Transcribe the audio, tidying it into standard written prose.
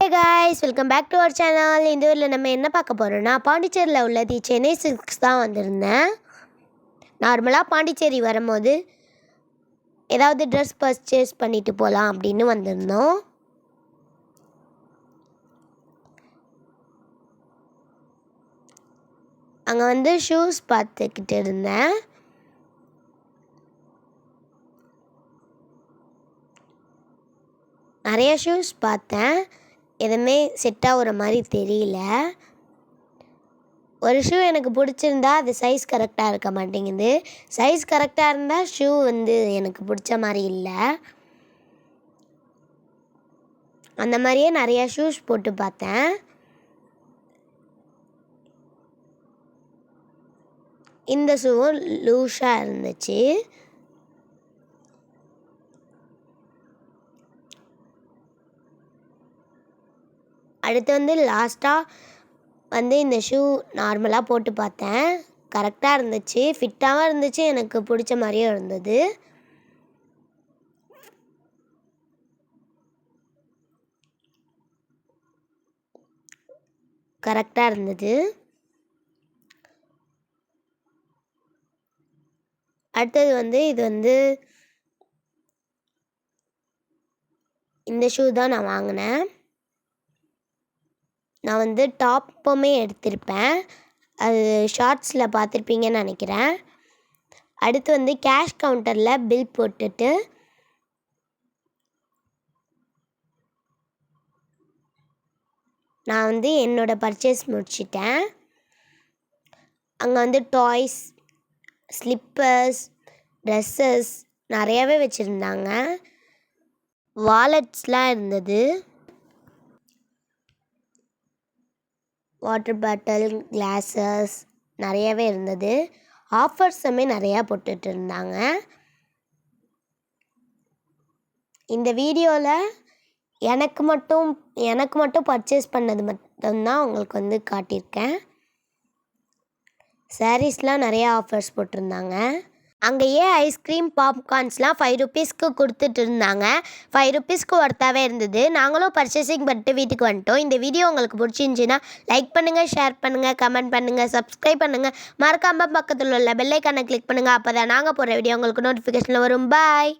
Hey guys, welcome back to our channel. இந்த வீடியோல நம்ம என்ன பார்க்க போறோம்னா பாண்டிச்சேரியில் உள்ள தி சென்னை சில்க்ஸ் தான் வந்திருந்தேன். நார்மலாக பாண்டிச்சேரி வரும்போது ஏதாவது ட்ரெஸ் பர்ச்சேஸ் பண்ணிட்டு போகலாம் அப்படின்னு வந்திருந்தோம். அங்கே வந்து ஷூஸ் பார்த்துக்கிட்டு இருந்தேன். நிறைய ஷூஸ் பார்த்தேன். எதுவுமே செட் ஆகுற மாதிரி தெரியல. ஒரு ஷூ எனக்கு பிடிச்சிருந்தா அது சைஸ் கரெக்டாக இருக்க மாட்டேங்குது. சைஸ் கரெக்டாக இருந்தால் ஷூ வந்து எனக்கு பிடிச்ச மாதிரி இல்லை. அந்த மாதிரியே நிறையா ஷூஸ் போட்டு பார்த்தேன். இந்த ஷூவும் லூஸாக இருந்துச்சு. அடுத்து வந்து லாஸ்ட்டாக வந்து இந்த ஷூ நார்மலாக போட்டு பார்த்தேன். கரெக்டாக இருந்துச்சு, ஃபிட்டாகவும் இருந்துச்சு, எனக்கு பிடிச்ச மாதிரியும் இருந்தது. கரெக்டாக இருந்தது. அடுத்தது வந்து இது வந்து இந்த ஷூ தான் நான் வாங்கினேன். நான் வந்து டாப்புமே எடுத்திருப்பேன். அது ஷார்ட்ஸில் பார்த்துருப்பீங்கன்னு நினைக்கிறேன். அடுத்து வந்து கேஷ் கவுண்டரில் பில் போட்டுட்டு நான் வந்து என்னோடய பர்ச்சேஸ் முடிச்சிட்டேன். அங்கே வந்து டாய்ஸ், ஸ்லிப்பர்ஸ், ட்ரெஸ்ஸஸ் நிறையாவே வச்சுருந்தாங்க. வாலெட்ஸ்லாம் இருந்தது. வாட்டர் பாட்டில், கிளாஸஸ் நிறையாவே இருந்தது. ஆஃபர்ஸுமே நிறையா போட்டுட்டு இருந்தாங்க. இந்த வீடியோவில் எனக்கு மட்டும் பர்ச்சேஸ் பண்ணது மட்டும்தான் உங்களுக்கு வந்து காட்டியிருக்கேன். சாரீஸ்லாம் நிறையா ஆஃபர்ஸ் போட்டிருந்தாங்க. அங்கேயே ஐஸ்கிரீம், பாப்கார்ன்ஸ்லாம் 5 ருபீஸ்க்கு கொடுத்துட்டு இருந்தாங்க. 5 ருபீஸ்க்கு ஒர்த்தாகவே இருந்தது. நாங்களும் பர்ச்சேசிங் பண்ணிட்டு வீட்டுக்கு வந்துட்டோம். இந்த வீடியோ உங்களுக்கு பிடிச்சிருந்துச்சின்னா லைக் பண்ணுங்கள், ஷேர் பண்ணுங்கள், கமெண்ட் பண்ணுங்கள், சப்ஸ்கிரைப் பண்ணுங்கள். மறக்காமல் பக்கத்தில் உள்ள பெல் ஐக்கானை கிளிக் பண்ணுங்கள். அப்போ தான் நாங்கள் போகிற வீடியோ உங்களுக்கு நோட்டிஃபிகேஷனில் வரும். பாய்.